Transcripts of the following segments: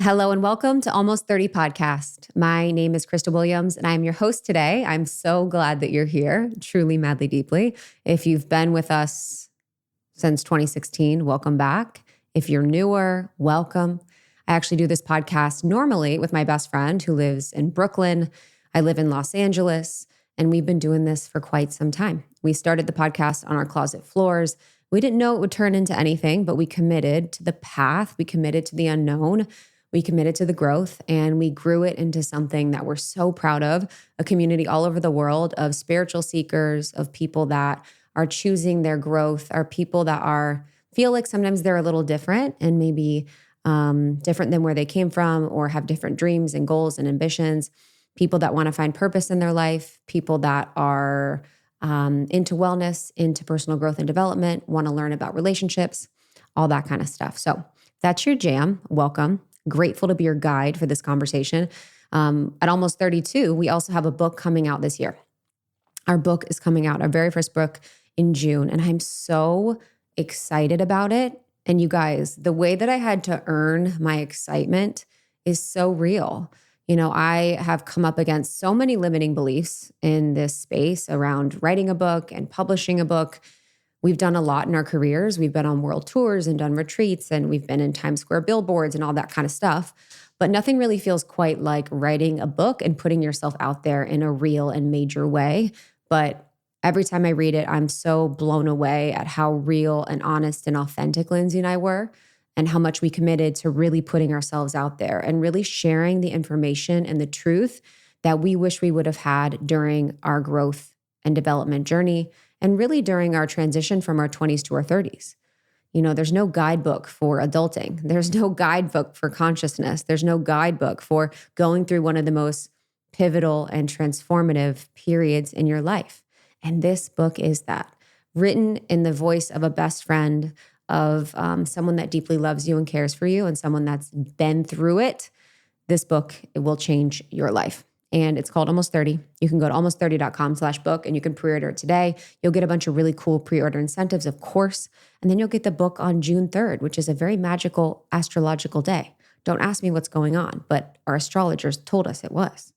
Hello and welcome to Almost 30 Podcast. My name is Krista Williams and I'm your host today. I'm so glad that you're here, truly, madly, deeply. If you've been with us since 2016, welcome back. If you're newer, welcome. I actually do this podcast normally with my best friend who lives in Brooklyn. I live in Los Angeles, and we've been doing this for quite some time. We started the podcast on our closet floors. We didn't know it would turn into anything, but we committed to the path. We committed to the unknown. We committed to the growth, and we grew it into something that we're so proud of, a community all over the world of spiritual seekers, of people that are choosing their growth, are people that feel like sometimes they're a little different and maybe different than where they came from, or have different dreams and goals and ambitions, people that want to find purpose in their life, people that are into wellness, into personal growth and development, want to learn about relationships, all that kind of stuff. So if that's your jam, welcome. Grateful to be your guide for this conversation. At Almost 32, we also have a book coming out this year. Our book is coming out, our very first book in June, and I'm so excited about it. And you guys, the way that I had to earn my excitement is so real. You know, I have come up against so many limiting beliefs in this space around writing a book and publishing a book. We've done a lot in our careers. We've been on world tours and done retreats, and we've been in Times Square billboards and all that kind of stuff. But nothing really feels quite like writing a book and putting yourself out there in a real and major way. But every time I read it, I'm so blown away at how real and honest and authentic Lindsay and I were, and how much we committed to really putting ourselves out there and really sharing the information and the truth that we wish we would have had during our growth and development journey, and really during our transition from our 20s to our 30s. You know, there's no guidebook for adulting. There's no guidebook for consciousness. There's no guidebook for going through one of the most pivotal and transformative periods in your life. And this book is that, written in the voice of a best friend, of someone that deeply loves you and cares for you, and someone that's been through it. This book, it will change your life. And it's called Almost 30. You can go to almost30.com/book and you can pre-order it today. You'll get a bunch of really cool pre-order incentives, of course. And then you'll get the book on June 3rd, which is a very magical astrological day. Don't ask me what's going on, but our astrologers told us it was.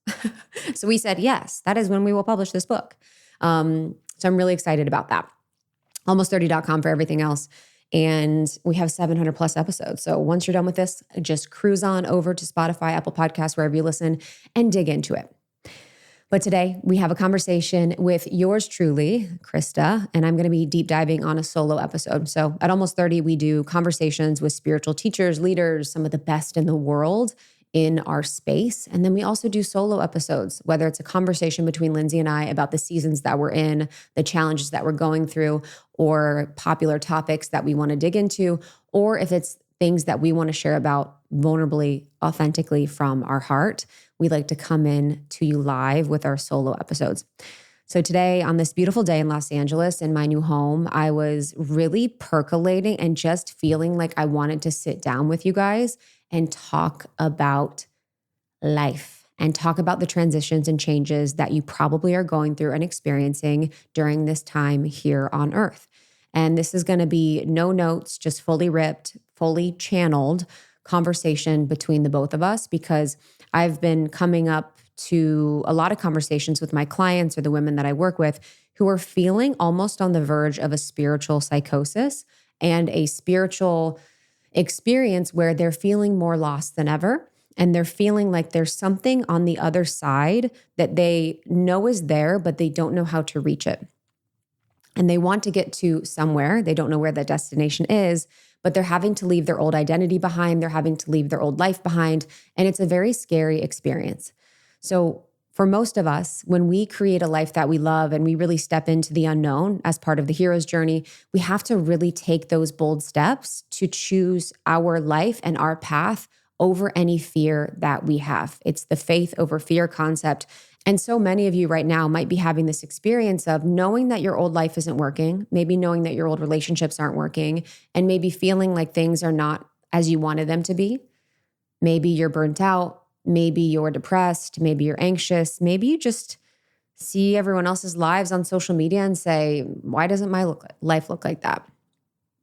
So we said, yes, that is when we will publish this book. So I'm really excited about that. Almost30.com for everything else. And we have 700 plus episodes. So once you're done with this, just cruise on over to Spotify, Apple Podcasts, wherever you listen, and dig into it. But today we have a conversation with yours truly, Krista, and I'm going to be deep diving on a solo episode. So at Almost 30, we do conversations with spiritual teachers, leaders, some of the best in the world in our space. And then we also do solo episodes, whether it's a conversation between Lindsay and I about the seasons that we're in, the challenges that we're going through, or popular topics that we want to dig into, or if it's things that we want to share about vulnerably, authentically from our heart. We like to come in to you live with our solo episodes. So today, on this beautiful day in Los Angeles, in my new home, I was really percolating and just feeling like I wanted to sit down with you guys and talk about life and talk about the transitions and changes that you probably are going through and experiencing during this time here on Earth. And this is going to be no notes, just fully ripped, fully channeled conversation between the both of us, because I've been coming up to a lot of conversations with my clients or the women that I work with who are feeling almost on the verge of a spiritual psychosis and a spiritual experience where they're feeling more lost than ever. And they're feeling like there's something on the other side that they know is there, but they don't know how to reach it. And they want to get to somewhere. They don't know where that destination is, but they're having to leave their old identity behind. They're having to leave their old life behind. And it's a very scary experience. So for most of us, when we create a life that we love and we really step into the unknown as part of the hero's journey, we have to really take those bold steps to choose our life and our path over any fear that we have. It's the faith over fear concept. And so many of you right now might be having this experience of knowing that your old life isn't working, maybe knowing that your old relationships aren't working, and maybe feeling like things are not as you wanted them to be. Maybe you're burnt out. Maybe you're depressed. Maybe you're anxious. Maybe you just see everyone else's lives on social media and say, why doesn't my life look like that?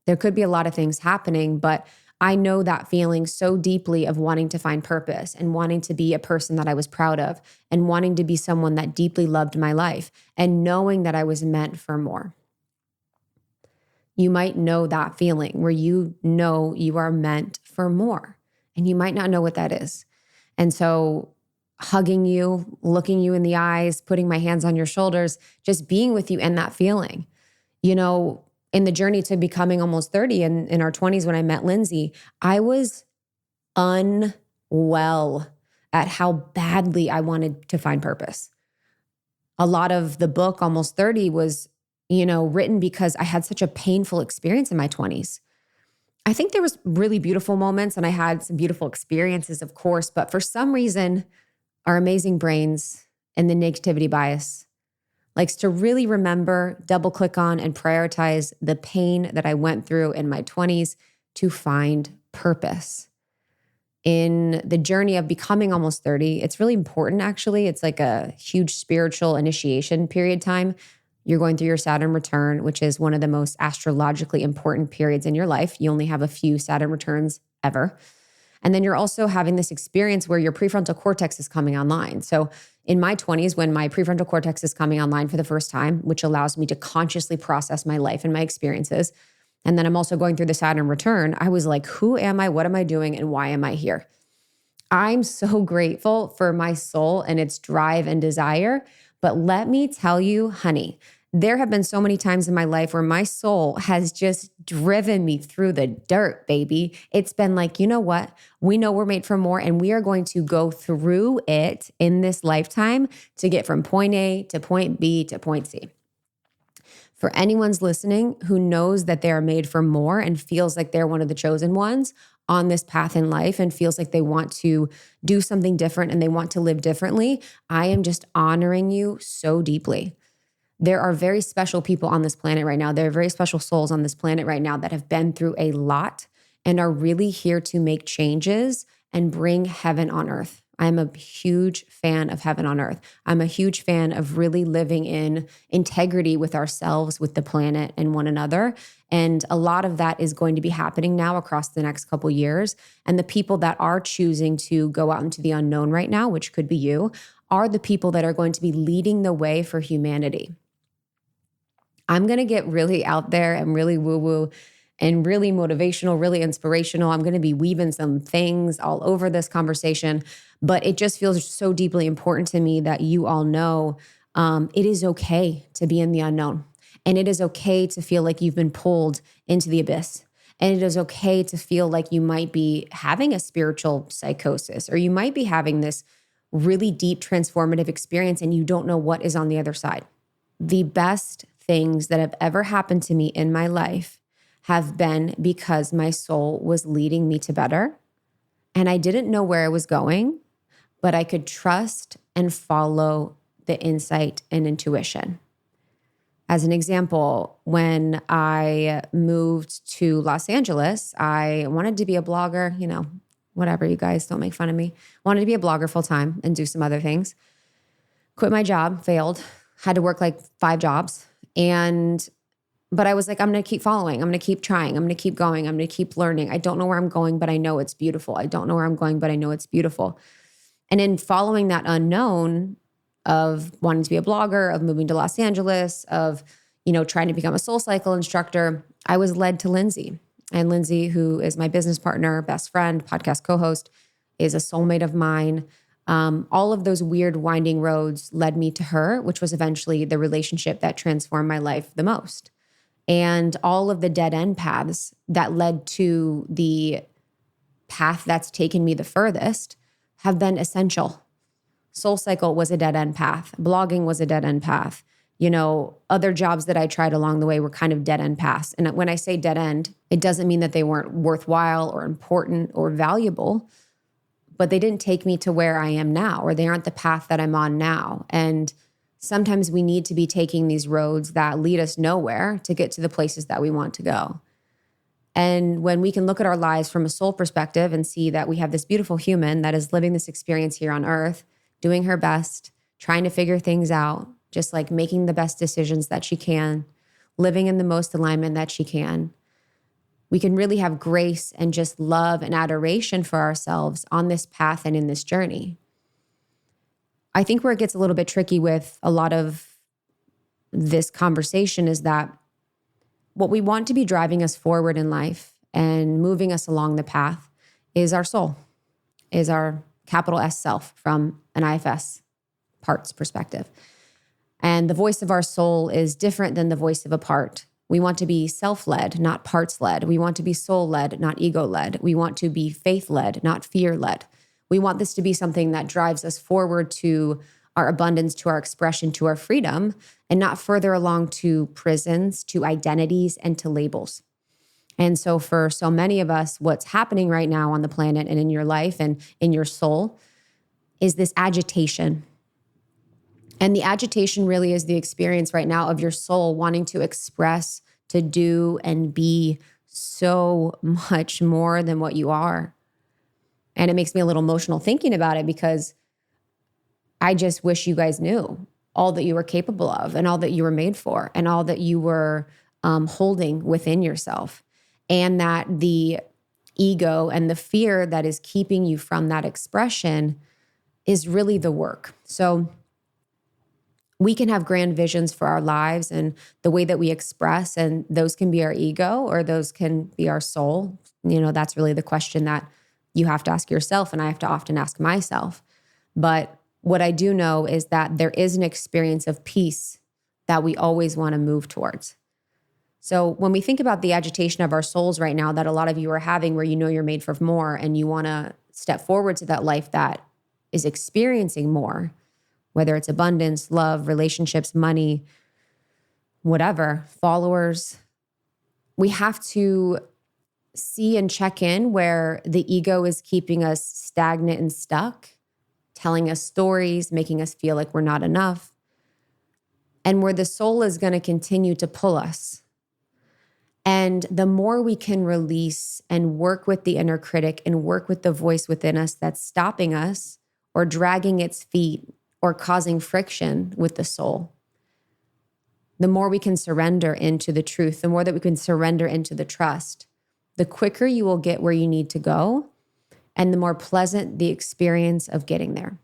There could be a lot of things happening, but I know that feeling so deeply of wanting to find purpose and wanting to be a person that I was proud of and wanting to be someone that deeply loved my life and knowing that I was meant for more. You might know that feeling where you know you are meant for more, and you might not know what that is. And so hugging you, looking you in the eyes, putting my hands on your shoulders, just being with you and that feeling. In the journey to becoming almost 30 and in our 20s when I met Lindsay, I was unwell at how badly I wanted to find purpose. A lot of the book, Almost 30, was, written because I had such a painful experience in my 20s. I think there was really beautiful moments and I had some beautiful experiences, of course, but for some reason, our amazing brains and the negativity bias likes to really remember, double click on, and prioritize the pain that I went through in my 20s to find purpose. In the journey of becoming almost 30, it's really important, actually. It's like a huge spiritual initiation period time. You're going through your Saturn return, which is one of the most astrologically important periods in your life. You only have a few Saturn returns ever. And then you're also having this experience where your prefrontal cortex is coming online. So in my 20s, when my prefrontal cortex is coming online for the first time, which allows me to consciously process my life and my experiences, and then I'm also going through the Saturn return, I was like, who am I? What am I doing? And why am I here? I'm so grateful for my soul and its drive and desire. But let me tell you, honey, there have been so many times in my life where my soul has just driven me through the dirt, baby. It's been like, you know what? We know we're made for more, and we are going to go through it in this lifetime to get from point A to point B to point C. For anyone's listening who knows that they are made for more and feels like they're one of the chosen ones on this path in life and feels like they want to do something different and they want to live differently, I am just honoring you so deeply. There are very special people on this planet right now. There are very special souls on this planet right now that have been through a lot and are really here to make changes and bring heaven on earth. I'm a huge fan of heaven on earth. I'm a huge fan of really living in integrity with ourselves, with the planet, and one another. And a lot of that is going to be happening now across the next couple years. And the people that are choosing to go out into the unknown right now, which could be you, are the people that are going to be leading the way for humanity. I'm going to get really out there and really woo-woo and really motivational, really inspirational. I'm going to be weaving some things all over this conversation, but it just feels so deeply important to me that you all know it is okay to be in the unknown. And it is okay to feel like you've been pulled into the abyss. And it is okay to feel like you might be having a spiritual psychosis, or you might be having this really deep transformative experience and you don't know what is on the other side. The best things that have ever happened to me in my life have been because my soul was leading me to better. And I didn't know where I was going, but I could trust and follow the insight and intuition. As an example, when I moved to Los Angeles, I wanted to be a blogger, whatever, you guys, don't make fun of me. Wanted to be a blogger full time and do some other things. Quit my job, failed, had to work like 5 jobs. But I was like, I'm going to keep following. I'm going to keep trying. I'm going to keep going. I'm going to keep learning. I don't know where I'm going, but I know it's beautiful. I don't know where I'm going, but I know it's beautiful. And in following that unknown of wanting to be a blogger, of moving to Los Angeles, of, trying to become a SoulCycle instructor, I was led to Lindsay. And Lindsay, who is my business partner, best friend, podcast co-host, is a soulmate of mine. All of those weird winding roads led me to her, which was eventually the relationship that transformed my life the most. And all of the dead end paths that led to the path that's taken me the furthest have been essential. SoulCycle was a dead end path. Blogging was a dead end path. Other jobs that I tried along the way were kind of dead end paths. And when I say dead end, it doesn't mean that they weren't worthwhile or important or valuable, but they didn't take me to where I am now, or they aren't the path that I'm on now. And sometimes we need to be taking these roads that lead us nowhere to get to the places that we want to go. And when we can look at our lives from a soul perspective and see that we have this beautiful human that is living this experience here on earth, doing her best, trying to figure things out, just like making the best decisions that she can, living in the most alignment that she can, we can really have grace and just love and adoration for ourselves on this path and in this journey. I think where it gets a little bit tricky with a lot of this conversation is that what we want to be driving us forward in life and moving us along the path is our soul, is our capital S self from an IFS parts perspective. And the voice of our soul is different than the voice of a part. We want to be self-led, not parts-led. We want to be soul-led, not ego-led. We want to be faith-led, not fear-led. We want this to be something that drives us forward to our abundance, to our expression, to our freedom, and not further along to prisons, to identities, and to labels. And so for so many of us, what's happening right now on the planet and in your life and in your soul is this agitation. And the agitation really is the experience right now of your soul wanting to express, to do, and be so much more than what you are. And it makes me a little emotional thinking about it because I just wish you guys knew all that you were capable of and all that you were made for and all that you were holding within yourself. And that the ego and the fear that is keeping you from that expression is really the work. So we can have grand visions for our lives and the way that we express, and those can be our ego or those can be our soul. That's really the question that you have to ask yourself, and I have to often ask myself. But what I do know is that there is an experience of peace that we always want to move towards. So when we think about the agitation of our souls right now that a lot of you are having, where you're made for more and you want to step forward to that life that is experiencing more, whether it's abundance, love, relationships, money, whatever, followers, we have to see and check in where the ego is keeping us stagnant and stuck, telling us stories, making us feel like we're not enough, and where the soul is going to continue to pull us. And the more we can release and work with the inner critic and work with the voice within us that's stopping us or dragging its feet or causing friction with the soul, the more we can surrender into the truth, the more that we can surrender into the trust, the quicker you will get where you need to go, and the more pleasant the experience of getting there.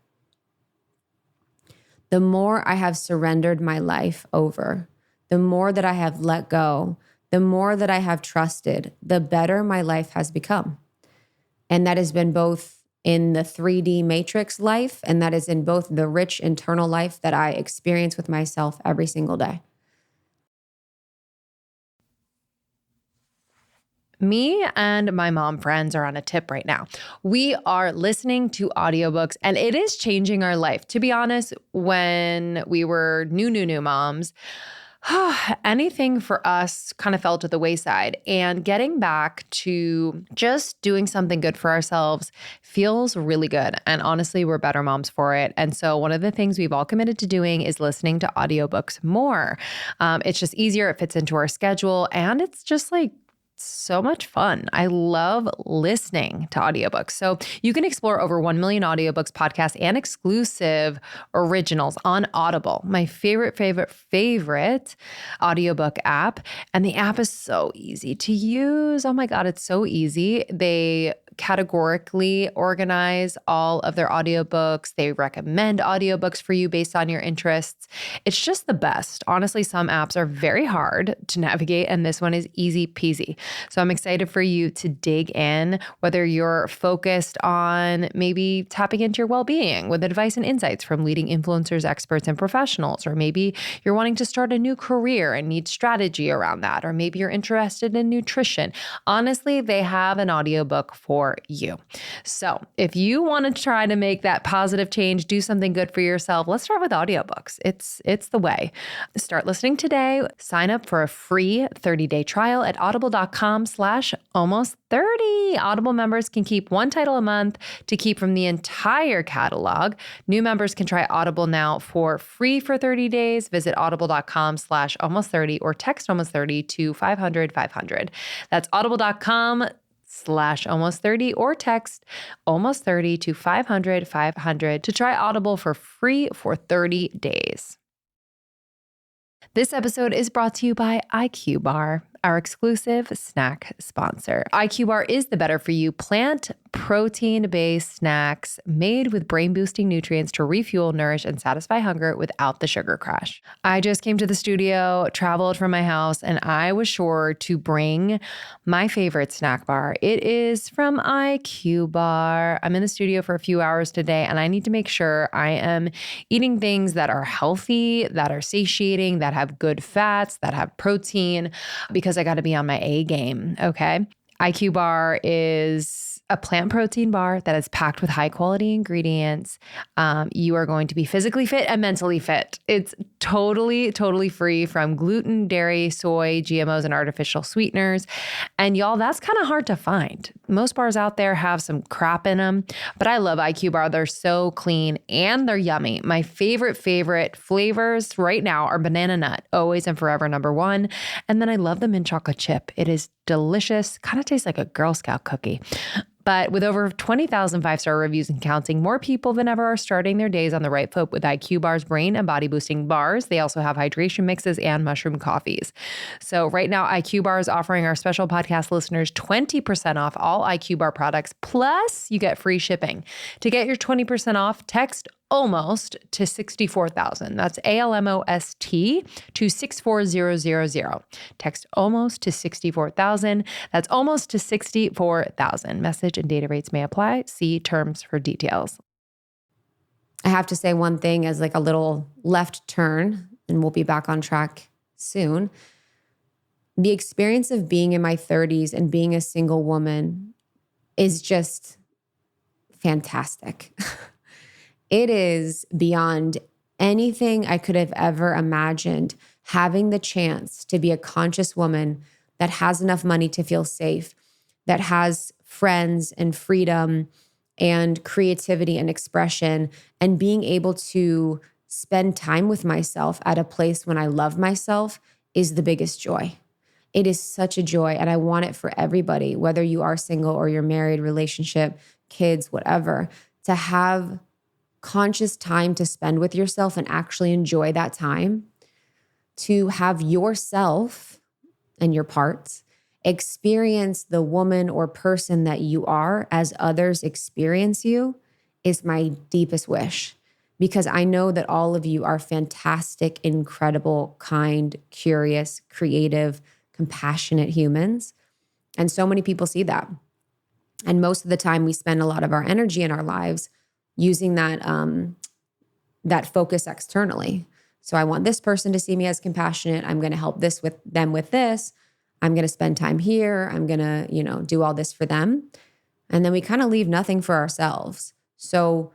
The more I have surrendered my life over, the more that I have let go, the more that I have trusted, the better my life has become. And that has been both in the 3D matrix life, and that is in both the rich internal life that I experience with myself every single day. Me and my mom friends are on a tip right now. We are listening to audiobooks, and it is changing our life. To be honest, when we were new moms, anything for us kind of fell to the wayside, and getting back to just doing something good for ourselves feels really good. And honestly, we're better moms for it. And so one of the things we've all committed to doing is listening to audiobooks more. It's just easier. It fits into our schedule, and it's just like so much fun. I love listening to audiobooks. So you can explore over 1 million audiobooks, podcasts, and exclusive originals on Audible, my favorite audiobook app. And the app is so easy to use. Oh my God, it's so easy. They categorically organize all of their audiobooks. They recommend audiobooks for you based on your interests. It's just the best. Honestly, some apps are very hard to navigate, and this one is easy peasy. So I'm excited for you to dig in, whether you're focused on maybe tapping into your well-being with advice and insights from leading influencers, experts, and professionals, or maybe you're wanting to start a new career and need strategy around that, or maybe you're interested in nutrition. Honestly, they have an audiobook for you. So if you want to try to make that positive change, do something good for yourself, let's start with audiobooks. It's the way. Start listening today. Sign up for a free 30-day trial at audible.com/almost30. Audible members can keep one title a month to keep from the entire catalog. New members can try Audible now for free for 30 days. Visit audible.com/almost30 or text almost30 to 500-500. That's audible.com/almost30 or text almost30 to 500-500 to try Audible for free for 30 days. This episode is brought to you by IQ Bar. our exclusive snack sponsor. IQ Bar is the better for you plant protein-based snacks made with brain-boosting nutrients to refuel, nourish, and satisfy hunger without the sugar crash. I just came to the studio, traveled from my house, and I was sure to bring my favorite snack bar. It is from IQ Bar. I'm in the studio for a few hours today, and I need to make sure I am eating things that are healthy, that are satiating, that have good fats, that have protein, because I got to be on my A game, okay? IQ Bar is a plant protein bar that is packed with high quality ingredients. You are going to be physically fit and mentally fit. It's totally free from gluten, dairy, soy, GMOs, and artificial sweeteners. And y'all, that's kind of hard to find. Most bars out there have some crap in them, but I love IQ Bar. They're so clean and they're yummy. My favorite flavors right now are banana nut, always and forever #1. And then I love the mint chocolate chip. It is delicious, kind of tastes like a Girl Scout cookie. But with over 20,000 5-star reviews and counting, more people than ever are starting their days on the right foot with IQ Bar's brain and body boosting bars. They also have hydration mixes and mushroom coffees. So right now, IQ Bar is offering our special podcast listeners 20% off all IQ Bar products, plus you get free shipping. To get your 20% off, text almost to 64,000. That's ALMOST to 64000. Text almost to 64,000. That's almost to 64,000. Message and data rates may apply. See terms for details. I have to say one thing as like a little left turn, and we'll be back on track soon. The experience of being in my 30s and being a single woman is just fantastic. It is beyond anything I could have ever imagined, having the chance to be a conscious woman that has enough money to feel safe, that has friends and freedom and creativity and expression, and being able to spend time with myself at a place when I love myself is the biggest joy. It is such a joy, and I want it for everybody, whether you are single or you're married, relationship, kids, whatever, to have conscious time to spend with yourself and actually enjoy that time, to have yourself and your parts experience the woman or person that you are as others experience you is my deepest wish, because I know that all of you are fantastic, incredible, kind, curious, creative, compassionate humans. And so many people see that. And most of the time we spend a lot of our energy in our lives using that focus externally. So I want this person to see me as compassionate. I'm going to help them with this. I'm going to spend time here. I'm going to, do all this for them. And then we kind of leave nothing for ourselves. So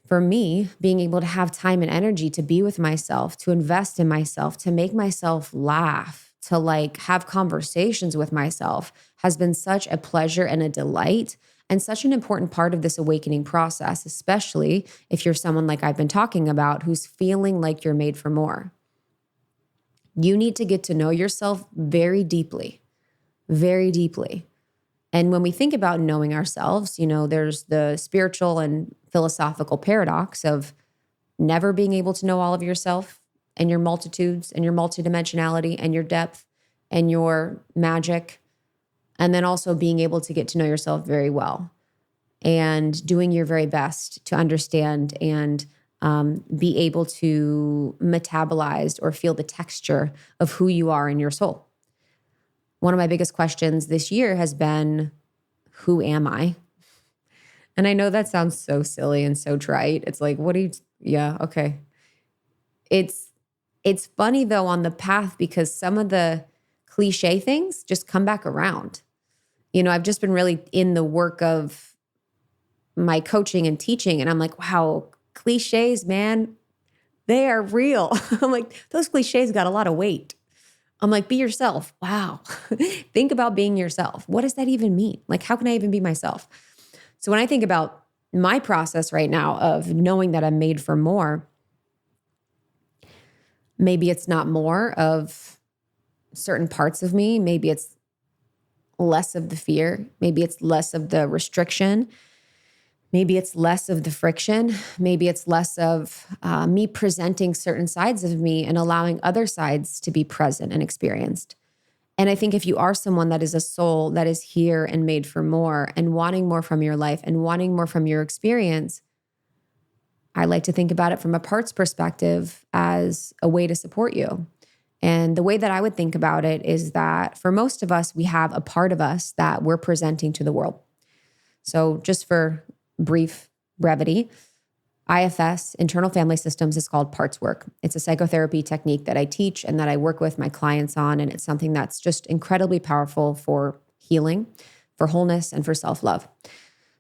for me, being able to have time and energy to be with myself, to invest in myself, to make myself laugh, to like have conversations with myself has been such a pleasure and a delight, and such an important part of this awakening process, especially if you're someone like I've been talking about who's feeling like you're made for more. You need to get to know yourself very deeply, very deeply. And when we think about knowing ourselves, there's the spiritual and philosophical paradox of never being able to know all of yourself and your multitudes and your multidimensionality and your depth and your magic. And then also being able to get to know yourself very well and doing your very best to understand and be able to metabolize or feel the texture of who you are in your soul. One of my biggest questions this year has been, who am I? And I know that sounds so silly and so trite. It's like, yeah, okay. It's funny though on the path, because some of the cliche things just come back around. I've just been really in the work of my coaching and teaching, and I'm like, wow, cliches, man, they are real. I'm like, those cliches got a lot of weight. I'm like, be yourself. Wow. Think about being yourself. What does that even mean? Like, how can I even be myself? So when I think about my process right now of knowing that I'm made for more, maybe it's not more of certain parts of me. Maybe it's less of the fear. Maybe it's less of the restriction. Maybe it's less of the friction. Maybe it's less of me presenting certain sides of me and allowing other sides to be present and experienced. And I think if you are someone that is a soul that is here and made for more and wanting more from your life and wanting more from your experience, I like to think about it from a parts perspective as a way to support you. And the way that I would think about it is that for most of us, we have a part of us that we're presenting to the world. So just for brief brevity, IFS, internal family systems, is called parts work. It's a psychotherapy technique that I teach and that I work with my clients on. And it's something that's just incredibly powerful for healing, for wholeness, and for self-love.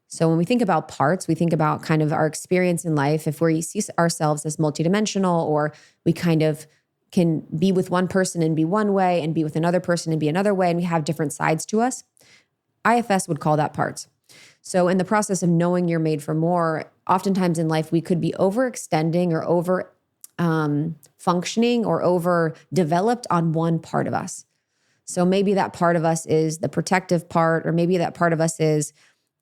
So when we think about parts, we think about kind of our experience in life. If we see ourselves as multidimensional, or we kind of can be with one person and be one way and be with another person and be another way, and we have different sides to us, IFS would call that parts. So in the process of knowing you're made for more, oftentimes in life, we could be overextending or over functioning or overdeveloped on one part of us. So maybe that part of us is the protective part, or maybe that part of us is,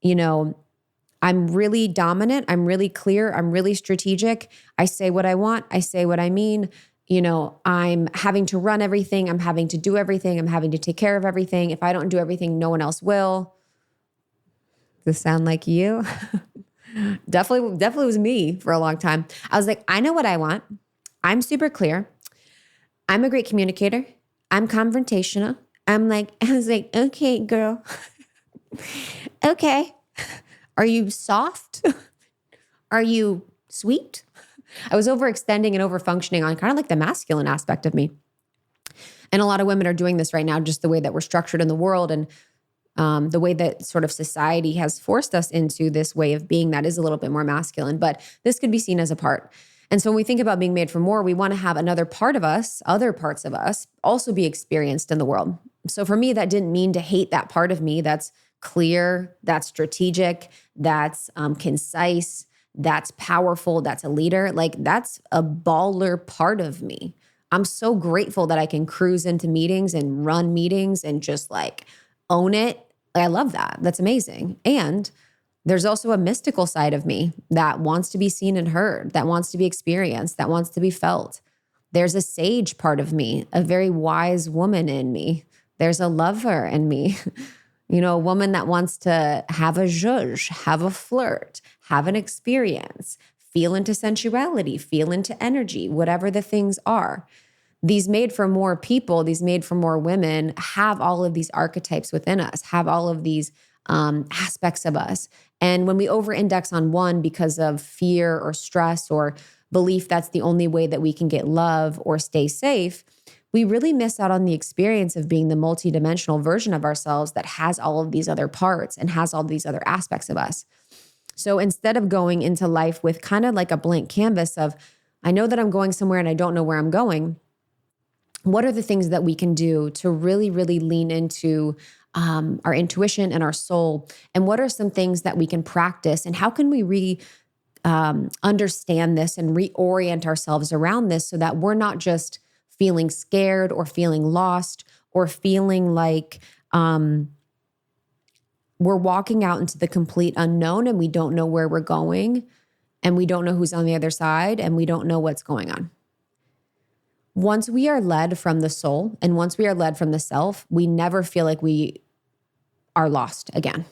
I'm really dominant, I'm really clear, I'm really strategic. I say what I want, I say what I mean. I'm having to run everything, I'm having to do everything, I'm having to take care of everything. If I don't do everything, no one else will. Does this sound like you? Definitely was me for a long time. I was like, I know what I want. I'm super clear. I'm a great communicator. I'm confrontational. I was like, okay, girl. Okay. Are you soft? Are you sweet? I was overextending and overfunctioning on kind of like the masculine aspect of me. And a lot of women are doing this right now, just the way that we're structured in the world and the way that sort of society has forced us into this way of being that is a little bit more masculine. But this could be seen as a part. And so when we think about being made for more, we want to have another part of us, other parts of us, also be experienced in the world. So for me, that didn't mean to hate that part of me that's clear, that's strategic, that's concise, that's powerful, that's a leader. Like, that's a baller part of me. I'm so grateful that I can cruise into meetings and run meetings and just like own it. I love that. That's amazing. And there's also a mystical side of me that wants to be seen and heard, that wants to be experienced, that wants to be felt. There's a sage part of me, a very wise woman in me. There's a lover in me. A woman that wants to have a zhuzh, have a flirt, have an experience, feel into sensuality, feel into energy, whatever the things are. These made for more people, these made for more women have all of these archetypes within us, have all of these aspects of us. And when we over-index on one because of fear or stress or belief that's the only way that we can get love or stay safe, we really miss out on the experience of being the multidimensional version of ourselves that has all of these other parts and has all these other aspects of us. So instead of going into life with kind of like a blank canvas of, I know that I'm going somewhere and I don't know where I'm going, what are the things that we can do to really, really lean into our intuition and our soul? And what are some things that we can practice? And how can we understand this and reorient ourselves around this so that we're not just feeling scared or feeling lost or feeling like we're walking out into the complete unknown and we don't know where we're going and we don't know who's on the other side and we don't know what's going on. Once we are led from the soul and once we are led from the self, we never feel like we are lost again.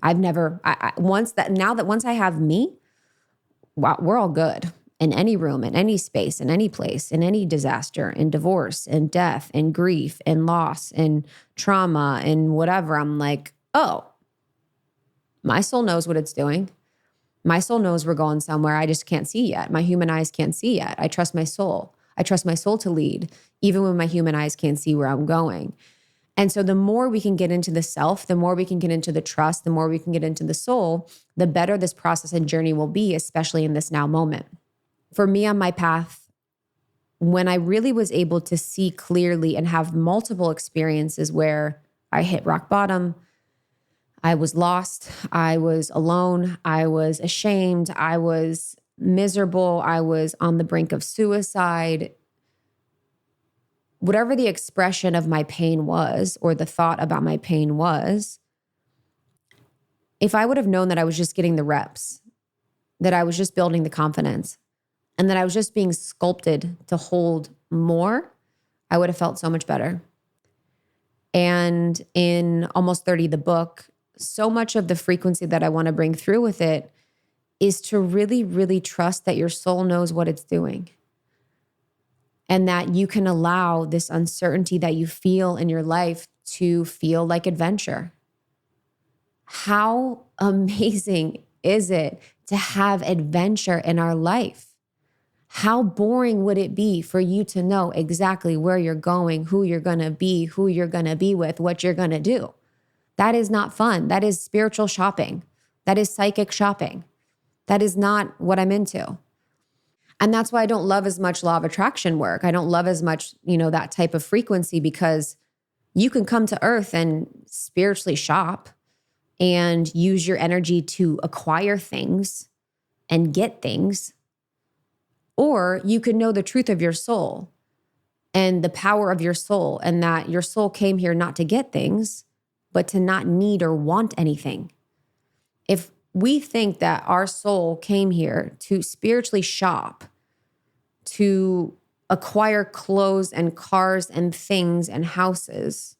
Once I have me, wow, we're all good. In any room, in any space, in any place, in any disaster, in divorce, in death, in grief, in loss, in trauma, in whatever, I'm like, oh, my soul knows what it's doing. My soul knows we're going somewhere I just can't see yet. My human eyes can't see yet. I trust my soul. I trust my soul to lead, even when my human eyes can't see where I'm going. And so the more we can get into the self, the more we can get into the trust, the more we can get into the soul, the better this process and journey will be, especially in this now moment. For me on my path, when I really was able to see clearly and have multiple experiences where I hit rock bottom, I was lost, I was alone, I was ashamed, I was miserable, I was on the brink of suicide. Whatever the expression of my pain was, or the thought about my pain was, if I would have known that I was just getting the reps, that I was just building the confidence, and that I was just being sculpted to hold more, I would have felt so much better. And in Almost 30, the book, so much of the frequency that I want to bring through with it is to really, really trust that your soul knows what it's doing and that you can allow this uncertainty that you feel in your life to feel like adventure. How amazing is it to have adventure in our life? How boring would it be for you to know exactly where you're going, who you're going to be with, what you're going to do? That is not fun. That is spiritual shopping. That is psychic shopping. That is not what I'm into. And that's why I don't love as much law of attraction work. I don't love as much, that type of frequency, because you can come to earth and spiritually shop and use your energy to acquire things and get things. Or you could know the truth of your soul and the power of your soul, and that your soul came here not to get things, but to not need or want anything. If we think that our soul came here to spiritually shop, to acquire clothes and cars and things and houses,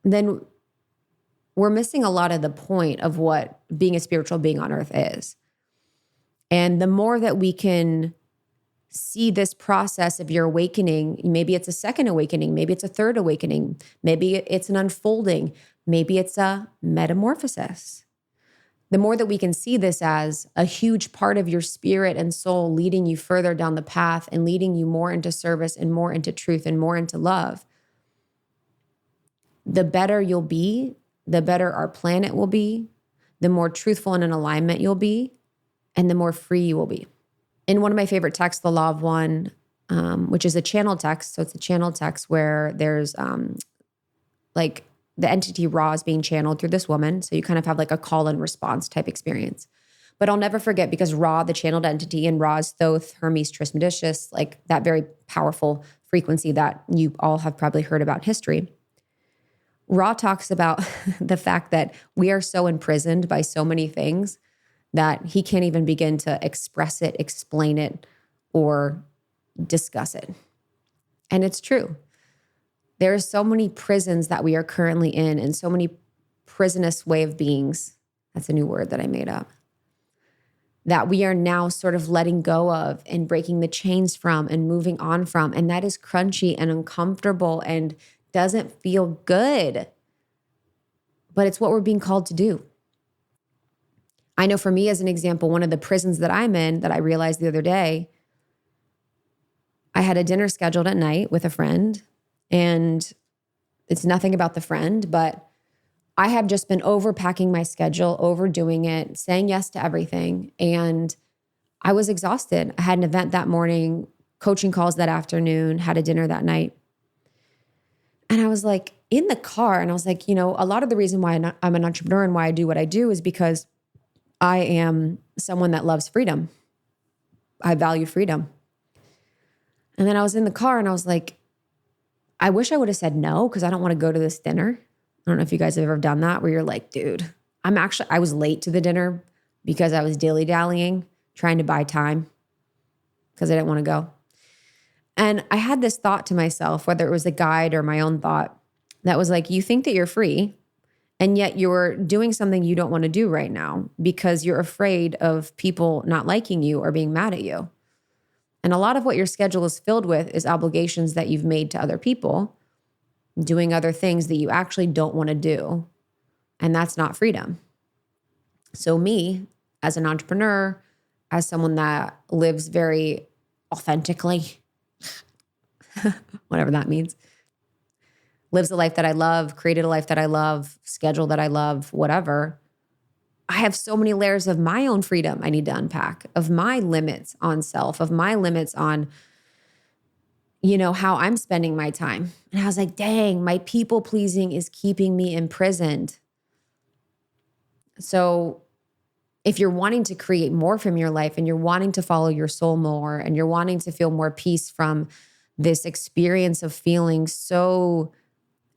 then we're missing a lot of the point of what being a spiritual being on earth is. And the more that we can see this process of your awakening, maybe it's a second awakening, maybe it's a third awakening, maybe it's an unfolding, maybe it's a metamorphosis. The more that we can see this as a huge part of your spirit and soul leading you further down the path and leading you more into service and more into truth and more into love, the better you'll be, the better our planet will be, the more truthful and in alignment you'll be, and the more free you will be. In one of my favorite texts, The Law of One, which is a channel text. So it's a channel text where there's like the entity Ra is being channeled through this woman. So you kind of have like a call and response type experience. But I'll never forget, because Ra, the channeled entity, and Ra's Thoth, Hermes Trismegistus, like that very powerful frequency that you all have probably heard about in history. Ra talks about the fact that we are so imprisoned by so many things that he can't even begin to express it, explain it, or discuss it. And it's true. There are so many prisons that we are currently in, and so many prisonous way of beings. That's a new word that I made up. That we are now sort of letting go of and breaking the chains from and moving on from. And that is crunchy and uncomfortable and doesn't feel good. But it's what we're being called to do. I know for me, as an example, one of the prisons that I'm in that I realized the other day, I had a dinner scheduled at night with a friend, and it's nothing about the friend, but I have just been overpacking my schedule, overdoing it, saying yes to everything. And I was exhausted. I had an event that morning, coaching calls that afternoon, had a dinner that night. And I was like in the car, and I was like, a lot of the reason why I'm an entrepreneur and why I do what I do is because I am someone that loves freedom. I value freedom. And then I was in the car and I was like, I wish I would have said no, because I don't want to go to this dinner. I don't know if you guys have ever done that, where you're like, dude, I was late to the dinner because I was dilly-dallying, trying to buy time because I didn't want to go. And I had this thought to myself, whether it was a guide or my own thought, that was like, you think that you're free, and yet you're doing something you don't want to do right now because you're afraid of people not liking you or being mad at you. And a lot of what your schedule is filled with is obligations that you've made to other people, doing other things that you actually don't want to do. And that's not freedom. So me, as an entrepreneur, as someone that lives very authentically, whatever that means, lives a life that I love, created a life that I love, schedule that I love, whatever. I have so many layers of my own freedom I need to unpack, of my limits on self, of my limits on, how I'm spending my time. And I was like, dang, my people pleasing is keeping me imprisoned. So if you're wanting to create more from your life, and you're wanting to follow your soul more, and you're wanting to feel more peace from this experience of feeling so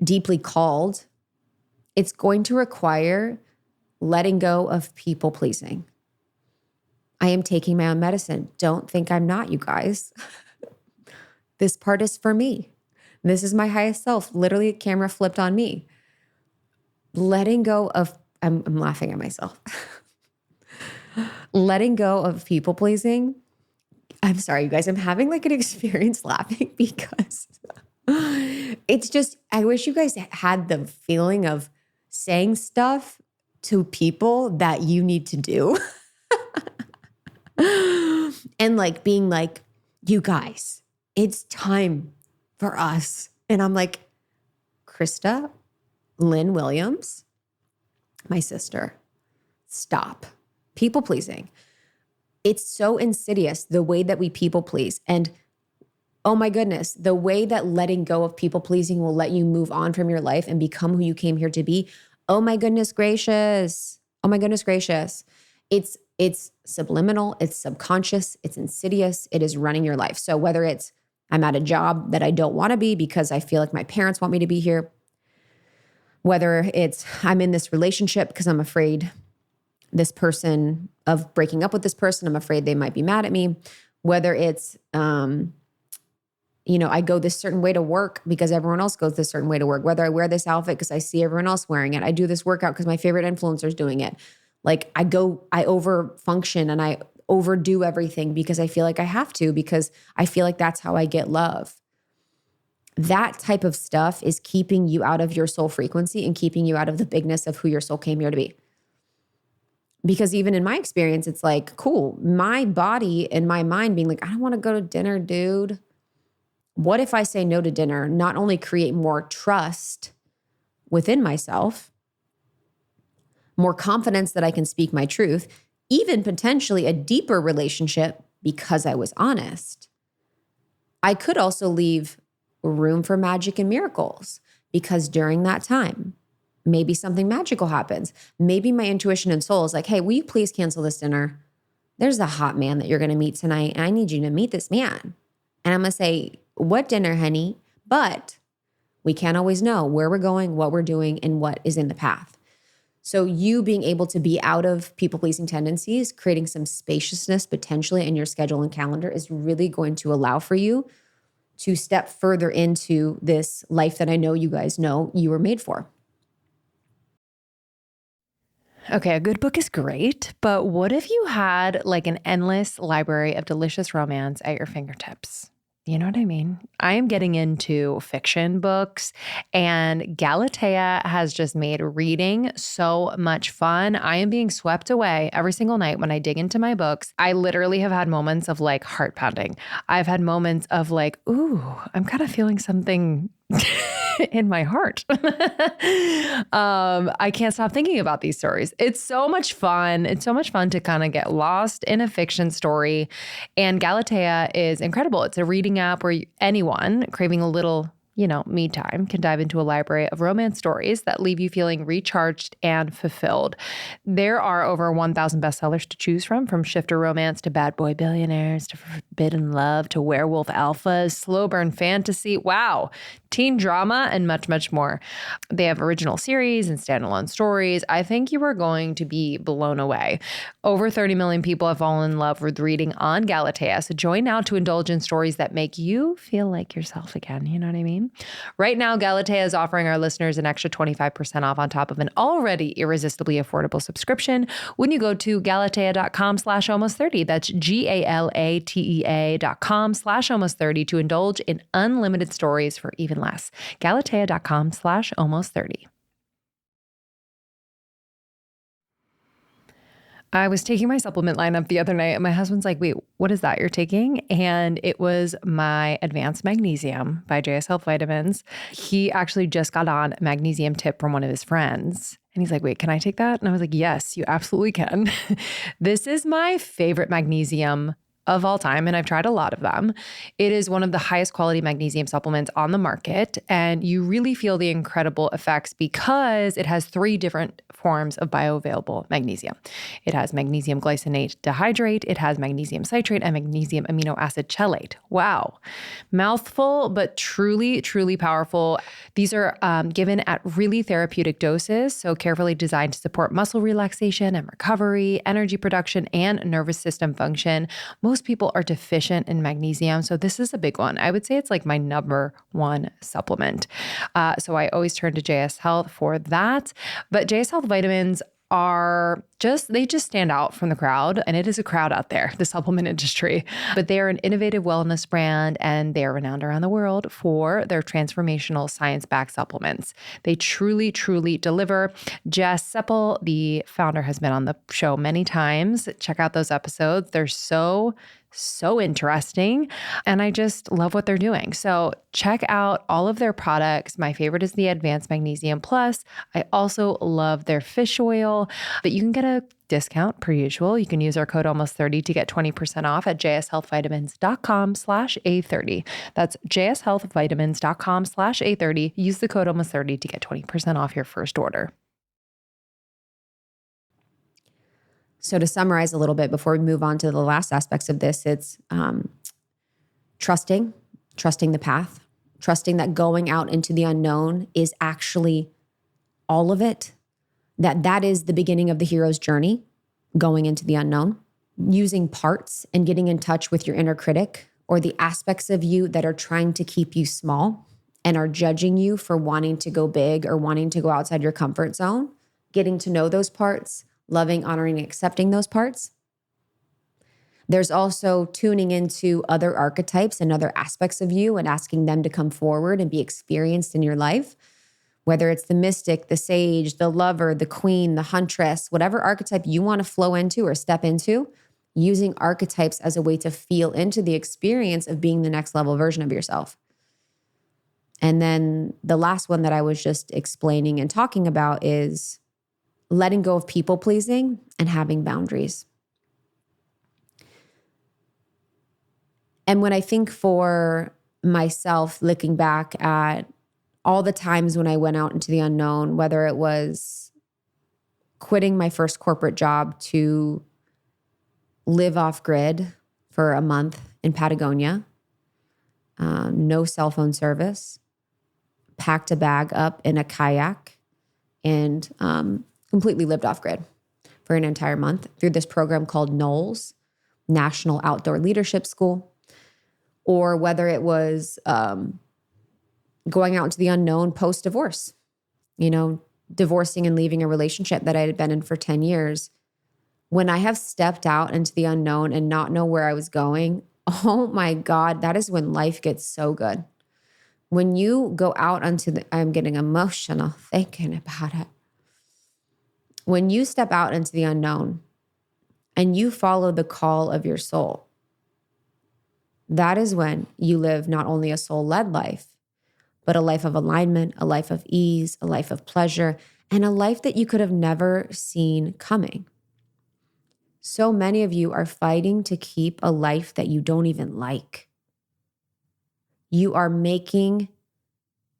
deeply called, it's going to require letting go of people pleasing. I am taking my own medicine. Don't think I'm not, you guys. This part is for me. This is my highest self. Literally, camera flipped on me. Letting go of, I'm laughing at myself. Letting go of people pleasing. I'm sorry, you guys. I'm having like an experience laughing because it's just, I wish you guys had the feeling of saying stuff to people that you need to do. And like being like, you guys, it's time for us. And I'm like, Krista, Lynn Williams, my sister, stop. People pleasing. It's so insidious, the way that we people please. And oh my goodness, the way that letting go of people pleasing will let you move on from your life and become who you came here to be. Oh my goodness gracious. Oh my goodness gracious. It's subliminal, it's subconscious, it's insidious, it is running your life. So whether it's I'm at a job that I don't want to be because I feel like my parents want me to be here, whether it's I'm in this relationship because I'm afraid of breaking up with this person, I'm afraid they might be mad at me, whether it's I go this certain way to work because everyone else goes this certain way to work, whether I wear this outfit because I see everyone else wearing it, I do this workout because my favorite influencer is doing it. Like I over function and I overdo everything because I feel like I have to, because I feel like that's how I get love. That type of stuff is keeping you out of your soul frequency and keeping you out of the bigness of who your soul came here to be. Because even in my experience, it's like, cool, my body and my mind being like, I don't want to go to dinner, dude. What if I say no to dinner? Not only create more trust within myself, more confidence that I can speak my truth, even potentially a deeper relationship because I was honest. I could also leave room for magic and miracles because during that time, maybe something magical happens. Maybe my intuition and soul is like, hey, will you please cancel this dinner? There's a hot man that you're going to meet tonight, and I need you to meet this man. And I'm going to say, what dinner, honey? But we can't always know where we're going, what we're doing, and what is in the path. So you being able to be out of people-pleasing tendencies, creating some spaciousness potentially in your schedule and calendar is really going to allow for you to step further into this life that I know you guys know you were made for. Okay, a good book is great, but what if you had like an endless library of delicious romance at your fingertips? You know what I mean? I am getting into fiction books, and Galatea has just made reading so much fun. I am being swept away every single night when I dig into my books. I literally have had moments of like heart pounding. I've had moments of like, ooh, I'm kind of feeling something in my heart. I can't stop thinking about these stories. It's so much fun. It's so much fun to kind of get lost in a fiction story. And Galatea is incredible. It's a reading app where anyone craving a little, me time can dive into a library of romance stories that leave you feeling recharged and fulfilled. There are over 1,000 bestsellers to choose from shifter romance to bad boy billionaires to forbidden love to werewolf alphas, slow burn fantasy. Wow. Teen drama and much, much more. They have original series and standalone stories. I think you are going to be blown away. Over 30 million people have fallen in love with reading on Galatea. So join now to indulge in stories that make you feel like yourself again. You know what I mean? Right now, Galatea is offering our listeners an extra 25% off on top of an already irresistibly affordable subscription when you go to galatea.com/almost30. That's GALATEA.com/almost30 to indulge in unlimited stories for even less. Galatea.com/almost30. I was taking my supplement lineup the other night and my husband's like, wait, what is that you're taking? And it was my advanced magnesium by JS Health Vitamins. He actually just got on a magnesium tip from one of his friends. And he's like, wait, can I take that? And I was like, yes, you absolutely can. This is my favorite magnesium of all time, and I've tried a lot of them. It is one of the highest quality magnesium supplements on the market, and you really feel the incredible effects because it has 3 different forms of bioavailable magnesium. It has magnesium glycinate dihydrate, it has magnesium citrate, and magnesium amino acid chelate. Wow. Mouthful, but truly, truly powerful. These are given at really therapeutic doses, so carefully designed to support muscle relaxation and recovery, energy production, and nervous system function. Most most people are deficient in magnesium. So this is a big one. I would say it's like my number one supplement. So I always turn to JS Health for that. But JS Health vitamins they just stand out from the crowd, and it is a crowd out there, the supplement industry. But they are an innovative wellness brand, and they are renowned around the world for their transformational science-backed supplements. They truly, truly deliver. Jess Seppel, the founder, has been on the show many times. Check out those episodes. They're so interesting. And I just love what they're doing. So check out all of their products. My favorite is the Advanced Magnesium Plus. I also love their fish oil, but you can get a discount per usual. You can use our code almost30 to get 20% off at jshealthvitamins.com/A30. That's jshealthvitamins.com/A30. Use the code almost30 to get 20% off your first order. So to summarize a little bit before we move on to the last aspects of this, it's trusting the path, trusting that going out into the unknown is actually all of it, that is the beginning of the hero's journey, going into the unknown, using parts and getting in touch with your inner critic or the aspects of you that are trying to keep you small and are judging you for wanting to go big or wanting to go outside your comfort zone, getting to know those parts, loving, honoring, and accepting those parts. There's also tuning into other archetypes and other aspects of you and asking them to come forward and be experienced in your life, whether it's the mystic, the sage, the lover, the queen, the huntress, whatever archetype you want to flow into or step into, using archetypes as a way to feel into the experience of being the next level version of yourself. And then the last one that I was just explaining and talking about is letting go of people pleasing and having boundaries. And when I think for myself, looking back at all the times when I went out into the unknown, whether it was quitting my first corporate job to live off grid for a month in Patagonia, no cell phone service, packed a bag up in a kayak, and completely lived off grid for an entire month through this program called NOLS, National Outdoor Leadership School, or whether it was going out into the unknown post-divorce, divorcing and leaving a relationship that I had been in for 10 years. When I have stepped out into the unknown and not know where I was going, oh my God, that is when life gets so good. When you go out I'm getting emotional thinking about it. When you step out into the unknown and you follow the call of your soul, that is when you live not only a soul-led life, but a life of alignment, a life of ease, a life of pleasure, and a life that you could have never seen coming. So many of you are fighting to keep a life that you don't even like. You are making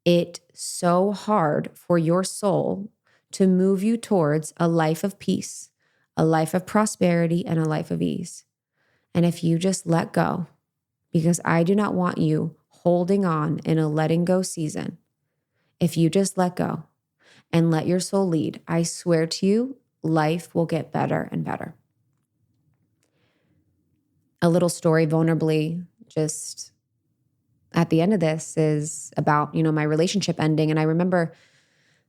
it so hard for your soul to move you towards a life of peace, a life of prosperity, and a life of ease. And if you just let go, because I do not want you holding on in a letting go season, if you just let go and let your soul lead, I swear to you, life will get better and better. A little story vulnerably, just at the end of this, is about, my relationship ending. And I remember,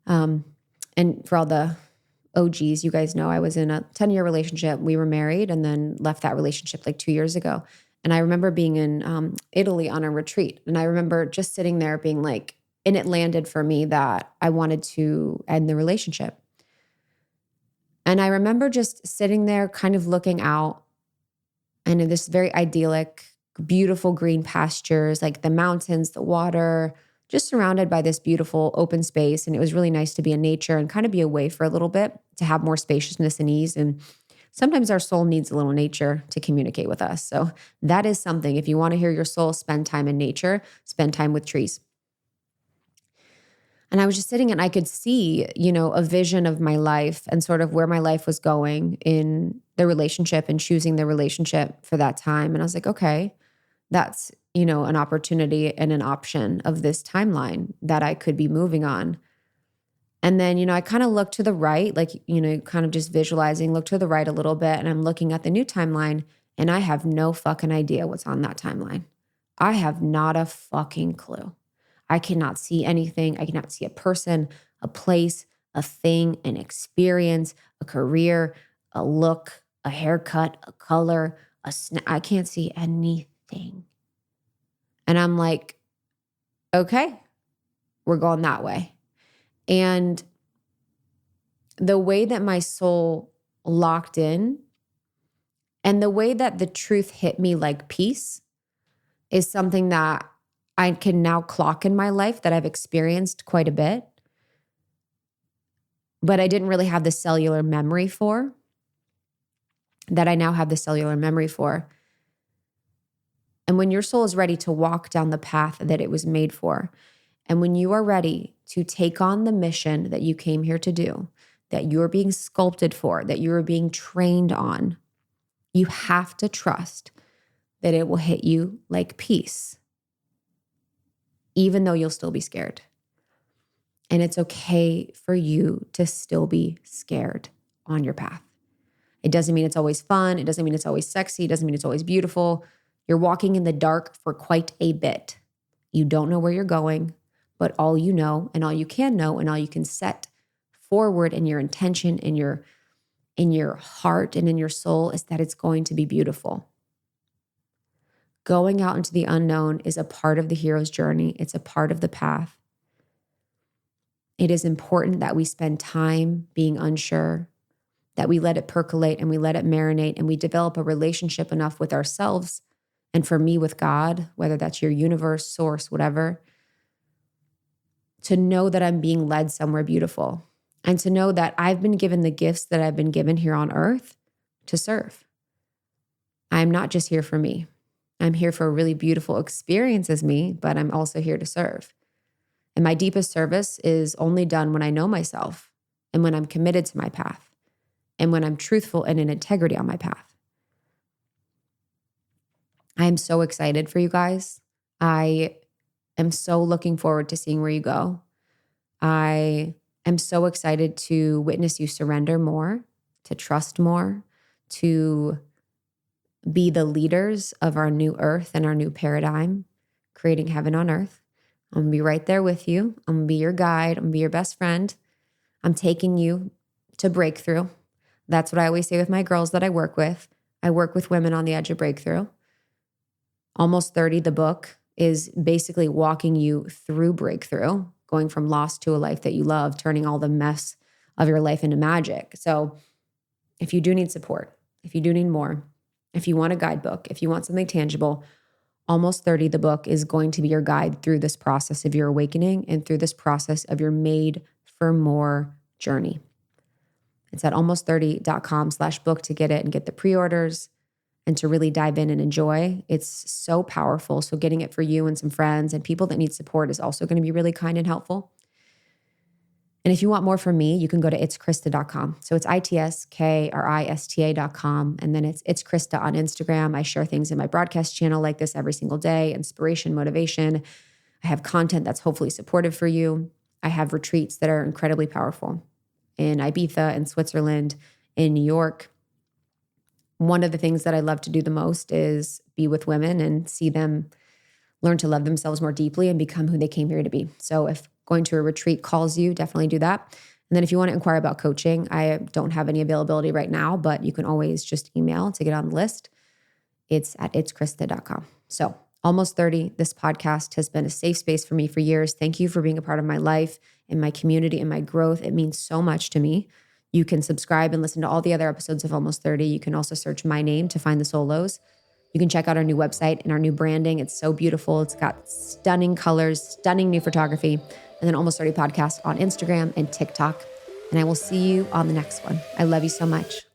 and for all the OGs, you guys know I was in a 10-year relationship. We were married and then left that relationship like 2 years ago. And I remember being in Italy on a retreat. And I remember just sitting there being like, and it landed for me that I wanted to end the relationship. And I remember just sitting there kind of looking out, and in this very idyllic, beautiful green pastures, like the mountains, the water, just surrounded by this beautiful open space. And it was really nice to be in nature and kind of be away for a little bit to have more spaciousness and ease. And sometimes our soul needs a little nature to communicate with us. So that is something. If you want to hear your soul, spend time in nature, spend time with trees. And I was just sitting and I could see, a vision of my life and sort of where my life was going in the relationship and choosing the relationship for that time. And I was like, okay, that's, an opportunity and an option of this timeline that I could be moving on. And then, I kind of looked to the right, like, kind of just visualizing, look to the right a little bit. And I'm looking at the new timeline And I have no fucking idea what's on that timeline. I have not a fucking clue. I cannot see anything. I cannot see a person, a place, a thing, an experience, a career, a look, a haircut, a color, I can't see anything. And I'm like, okay, we're going that way. And the way that my soul locked in and the way that the truth hit me like peace is something that I can now clock in my life, that I've experienced quite a bit, but I didn't really have the cellular memory for, that I now have the cellular memory for. And when your soul is ready to walk down the path that it was made for, and when you are ready to take on the mission that you came here to do, that you're being sculpted for, that you're being trained on, you have to trust that it will hit you like peace, even though you'll still be scared. And it's okay for you to still be scared on your path. It doesn't mean it's always fun. It doesn't mean it's always sexy. It doesn't mean it's always beautiful. You're walking in the dark for quite a bit. You don't know where you're going, but all you know and all you can know and all you can set forward in your intention, in your heart and in your soul is that it's going to be beautiful. Going out into the unknown is a part of the hero's journey. It's a part of the path. It is important that we spend time being unsure, that we let it percolate and we let it marinate and we develop a relationship enough with ourselves and for me with God, whether that's your universe, source, whatever, to know that I'm being led somewhere beautiful and to know that I've been given the gifts that I've been given here on earth to serve. I'm not just here for me. I'm here for a really beautiful experience as me, but I'm also here to serve. And my deepest service is only done when I know myself and when I'm committed to my path and when I'm truthful and in integrity on my path. I am so excited for you guys. I am so looking forward to seeing where you go. I am so excited to witness you surrender more, to trust more, to be the leaders of our new earth and our new paradigm, creating heaven on earth. I'm going to be right there with you. I'm going to be your guide. I'm going to be your best friend. I'm taking you to breakthrough. That's what I always say with my girls that I work with. I work with women on the edge of breakthrough. Almost 30, the book, is basically walking you through breakthrough, going from lost to a life that you love, turning all the mess of your life into magic. So if you do need support, if you do need more, if you want a guidebook, if you want something tangible, Almost 30, the book, is going to be your guide through this process of your awakening and through this process of your made for more journey. It's at almost30.com/book to get it and get the pre-orders and to really dive in and enjoy. It's so powerful. So getting it for you and some friends and people that need support is also going to be really kind and helpful. And if you want more from me, you can go to itskrista.com. So it's ITSKRISTA.com. And then it's Krista on Instagram. I share things in my broadcast channel like this every single day, inspiration, motivation. I have content that's hopefully supportive for you. I have retreats that are incredibly powerful in Ibiza, in Switzerland, in New York. One of the things that I love to do the most is be with women and see them learn to love themselves more deeply and become who they came here to be. So if going to a retreat calls you, definitely do that. And then if you want to inquire about coaching, I don't have any availability right now, but you can always just email to get on the list. It's at itskrista.com. So Almost 30, this podcast has been a safe space for me for years. Thank you for being a part of my life and my community and my growth. It means so much to me. You can subscribe and listen to all the other episodes of Almost 30. You can also search my name to find the solos. You can check out our new website and our new branding. It's so beautiful. It's got stunning colors, stunning new photography, and then Almost 30 podcast on Instagram and TikTok. And I will see you on the next one. I love you so much.